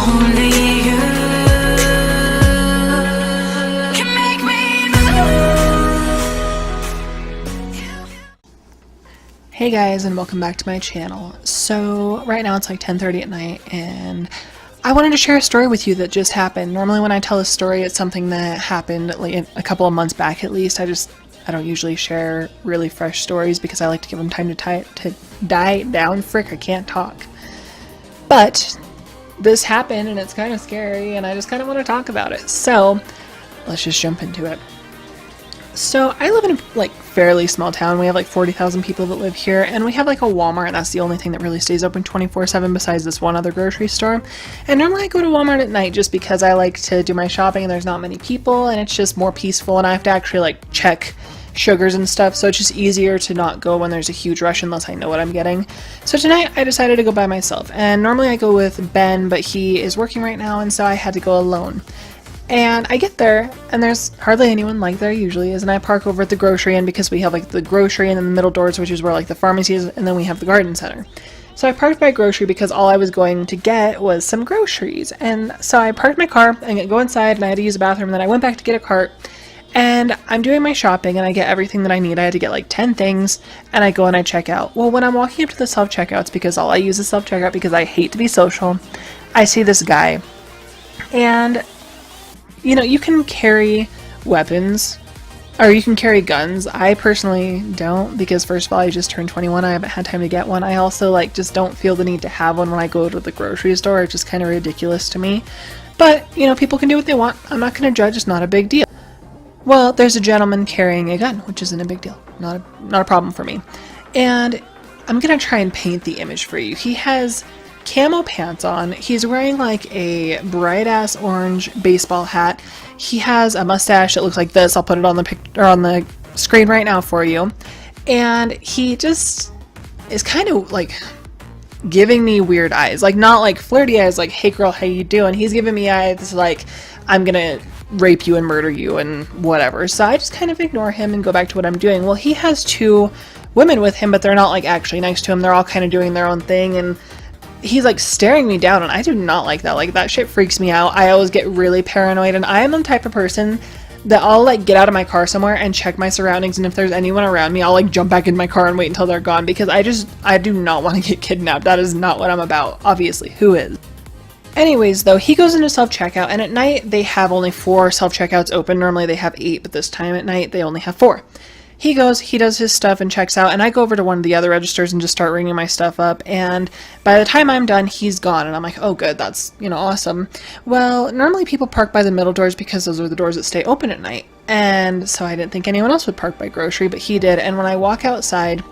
Only you can make me move. Hey guys, and welcome back to my channel. So right now it's like 10:30 at night, and I wanted to share a story with you that just happened. Normally when I tell a story, it's something that happened like a couple of months back at least. I don't usually share really fresh stories because I like to give them time to die down. Frick, I can't talk. But this happened and it's kind of scary, and I just kind of want to talk about it. So let's just jump into it. So I live in a like fairly small town. We have like 40,000 people that live here, and we have like a Walmart, and that's the only thing that really stays open 24/7 besides this one other grocery store. And normally I go to Walmart at night just because I like to do my shopping and there's not many people and it's just more peaceful, and I have to actually like check sugars and stuff, so it's just easier to not go when there's a huge rush unless I know what I'm getting. So tonight I decided to go by myself, and normally I go with Ben, but he is working right now, and so I had to go alone. And I get there, and there's hardly anyone like there usually is, and I park over at the grocery end because we have like the grocery and then the middle doors, which is where like the pharmacy is, and then we have the garden center. So I parked by grocery because all I was going to get was some groceries. And so I parked my car and go inside, and I had to use the bathroom, and then I went back to get a cart. And I'm doing my shopping and I get everything that I need. I had to get like 10 things, and I go and I check out. Well, when I'm walking up to the self-checkouts, because all I use is self-checkout because I hate to be social, I see this guy. And, you know, you can carry weapons or you can carry guns. I personally don't, because first of all, I just turned 21. I haven't had time to get one. I also like just don't feel the need to have one when I go to the grocery store. It's just kind of ridiculous to me. But, you know, people can do what they want. I'm not going to judge. It's not a big deal. Well, there's a gentleman carrying a gun, which isn't a big deal. Not a problem for me. And I'm going to try and paint the image for you. He has camo pants on. He's wearing like a bright-ass orange baseball hat. He has a mustache that looks like this. I'll put it on the screen right now for you. And he just is kind of like giving me weird eyes. Like not like flirty eyes like, "Hey girl, how you doing?" He's giving me eyes like, "I'm gonna rape you and murder you," and whatever. So I just kind of ignore him and go back to what I'm doing. Well, he has two women with him, but they're not like actually next to him. They're all kind of doing their own thing, and he's like staring me down, and I do not like that. Like that shit freaks me out. I always get really paranoid, and I am the type of person that I'll like get out of my car somewhere and check my surroundings, and if there's anyone around me, I'll like jump back in my car and wait until they're gone, because I do not want to get kidnapped. That is not what I'm about. Obviously, who is? Anyways, though, he goes into self-checkout, and at night they have only 4 self-checkouts open. Normally they have 8, but this time at night they only have 4. He goes, he does his stuff and checks out, and I go over to one of the other registers and just start ringing my stuff up, and by the time I'm done, he's gone, and I'm like, oh good, that's, you know, awesome. Well, normally people park by the middle doors because those are the doors that stay open at night, and so I didn't think anyone else would park by grocery, but he did, and when I walk outside,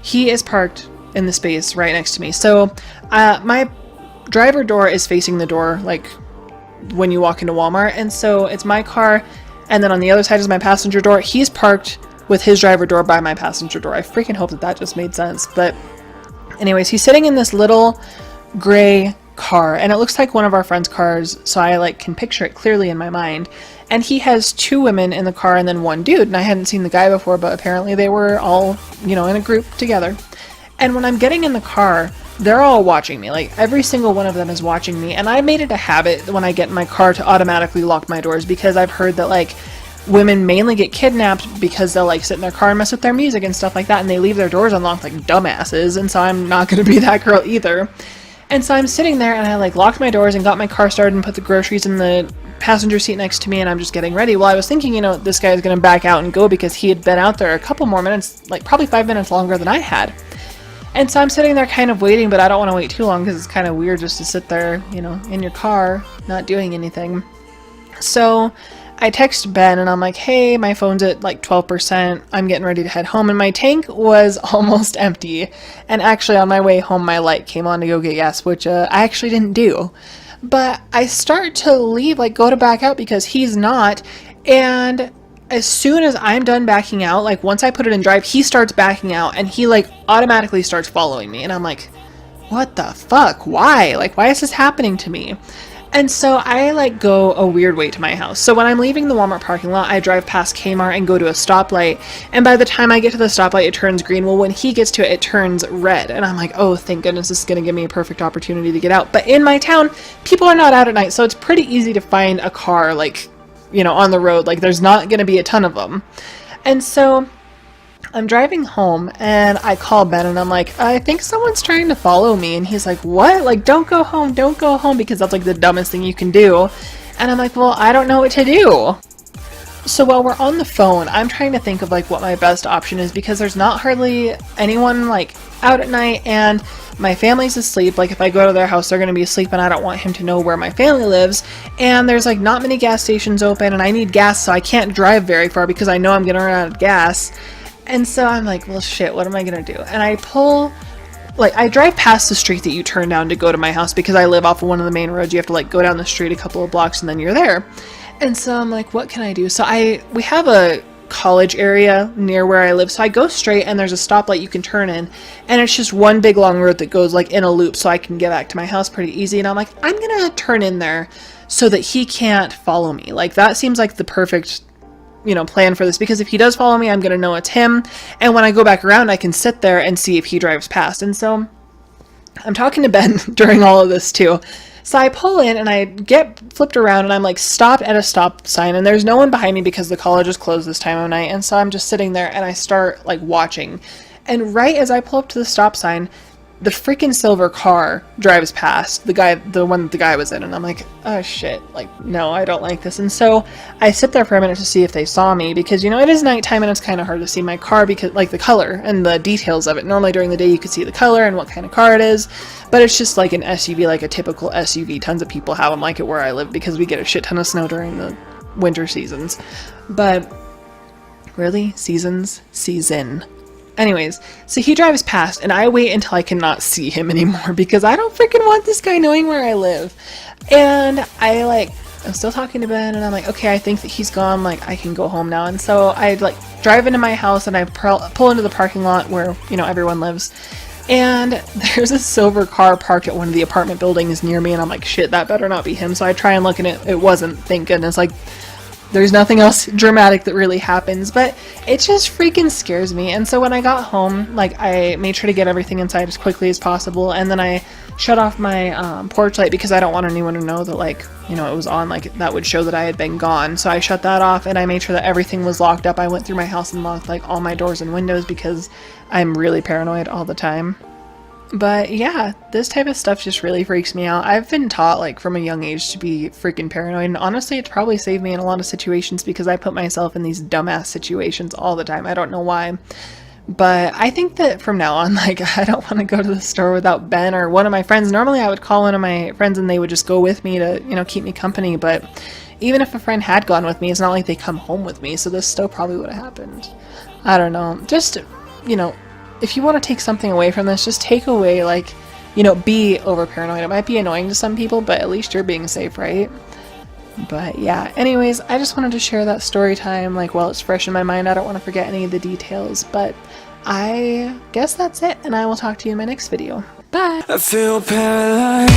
he is parked in the space right next to me. So, my driver door is facing the door like when you walk into Walmart, and so it's my car, and then on the other side is my passenger door. He's parked with his driver door by my passenger door. I freaking hope that just made sense. But anyways, he's sitting in this little gray car, and it looks like one of our friends' cars, so I like can picture it clearly in my mind. And he has 2 women in the car and then 1 dude, and I hadn't seen the guy before, but apparently they were all, you know, in a group together. And when I'm getting in the car, they're all watching me. Like every single one of them is watching me, and I made it a habit when I get in my car to automatically lock my doors, because I've heard that like women mainly get kidnapped because they'll like sit in their car and mess with their music and stuff like that, and they leave their doors unlocked like dumbasses, and so I'm not going to be that girl either. And so I'm sitting there, and I like locked my doors and got my car started and put the groceries in the passenger seat next to me, and I'm just getting ready. Well, I was thinking, you know, this guy is going to back out and go because he had been out there a couple more minutes, like probably 5 minutes longer than I had. And so I'm sitting there kind of waiting, but I don't want to wait too long because it's kind of weird just to sit there, you know, in your car, not doing anything. So I text Ben and I'm like, hey, my phone's at like 12%. I'm getting ready to head home. And my tank was almost empty. And actually on my way home, my light came on to go get gas, which I actually didn't do. But I start to leave, like go to back out because he's not. And as soon as I'm done backing out, like once I put it in drive, he starts backing out and he like automatically starts following me. And I'm like, what the fuck? Why? Like, why is this happening to me? And so I like go a weird way to my house. So when I'm leaving the Walmart parking lot, I drive past Kmart and go to a stoplight. And by the time I get to the stoplight, it turns green. Well, when he gets to it, it turns red. And I'm like, oh, thank goodness, this is going to give me a perfect opportunity to get out. But in my town, people are not out at night. So it's pretty easy to find a car, like, you know, on the road. Like, there's not going to be a ton of them. And so I'm driving home and I call Ben and I'm like, I think someone's trying to follow me. And he's like, what? Like, don't go home, because that's like the dumbest thing you can do. And I'm like, well, I don't know what to do. So while we're on the phone, I'm trying to think of like what my best option is, because there's not hardly anyone like out at night and my family's asleep. Like if I go to their house, they're going to be asleep and I don't want him to know where my family lives. And there's like not many gas stations open and I need gas, so I can't drive very far because I know I'm going to run out of gas. And so I'm like, well, shit, what am I going to do? And I drive past the street that you turn down to go to my house, because I live off of one of the main roads. You have to like go down the street a couple of blocks and then you're there. And so I'm like, what can I do? So we have a college area near where I live. So I go straight and there's a stoplight you can turn in, and it's just one big long road that goes like in a loop, so I can get back to my house pretty easy. And I'm like, I'm going to turn in there so that he can't follow me. Like that seems like the perfect, you know, plan for this, because if he does follow me, I'm going to know it's him. And when I go back around, I can sit there and see if he drives past. And so I'm talking to Ben during all of this too. So I pull in and I get flipped around and I'm like stopped at a stop sign, and there's no one behind me because the college is closed this time of night. And so I'm just sitting there and I start like watching. And right as I pull up to the stop sign, the freaking silver car drives past the one that the guy was in. And I'm like, oh shit, like, no, I don't like this. And so I sit there for a minute to see if they saw me, because, you know, it is nighttime and it's kind of hard to see my car, because like the color and the details of it. Normally during the day you could see the color and what kind of car it is, but it's just like an SUV, like a typical SUV. Tons of people have them like it where I live, because we get a shit ton of snow during the winter seasons. But really, season. Anyways, so he drives past and I wait until I cannot see him anymore, because I don't freaking want this guy knowing where I live. And I'm still talking to Ben and I'm like, okay, I think that he's gone. Like, I can go home now. And so I like drive into my house and I pull into the parking lot where, you know, everyone lives. And there's a silver car parked at one of the apartment buildings near me. And I'm like, shit, that better not be him. So I try and look, and it wasn't, thank goodness. Like, there's nothing else dramatic that really happens, but it just freaking scares me. And so when I got home, like, I made sure to get everything inside as quickly as possible, and then I shut off my porch light, because I don't want anyone to know that, like, you know, it was on. Like, that would show that I had been gone. So I shut that off and I made sure that everything was locked up. I went through my house and locked like all my doors and windows, because I'm really paranoid all the time. But yeah, this type of stuff just really freaks me out. I've been taught like from a young age to be freaking paranoid, and honestly it's probably saved me in a lot of situations, because I put myself in these dumbass situations all the time. I don't know why, but I think that from now on, like, I don't want to go to the store without Ben or one of my friends. Normally I would call one of my friends and they would just go with me to, you know, keep me company, but even if a friend had gone with me, it's not like they come home with me, so this still probably would have happened. I don't know, just, you know, if you want to take something away from this, just take away, like, you know, be over paranoid. It might be annoying to some people, but at least you're being safe, right? But yeah, anyways, I just wanted to share that story time, like, while it's fresh in my mind. I don't want to forget any of the details, but I guess that's it, and I will talk to you in my next video. Bye! I feel paralyzed.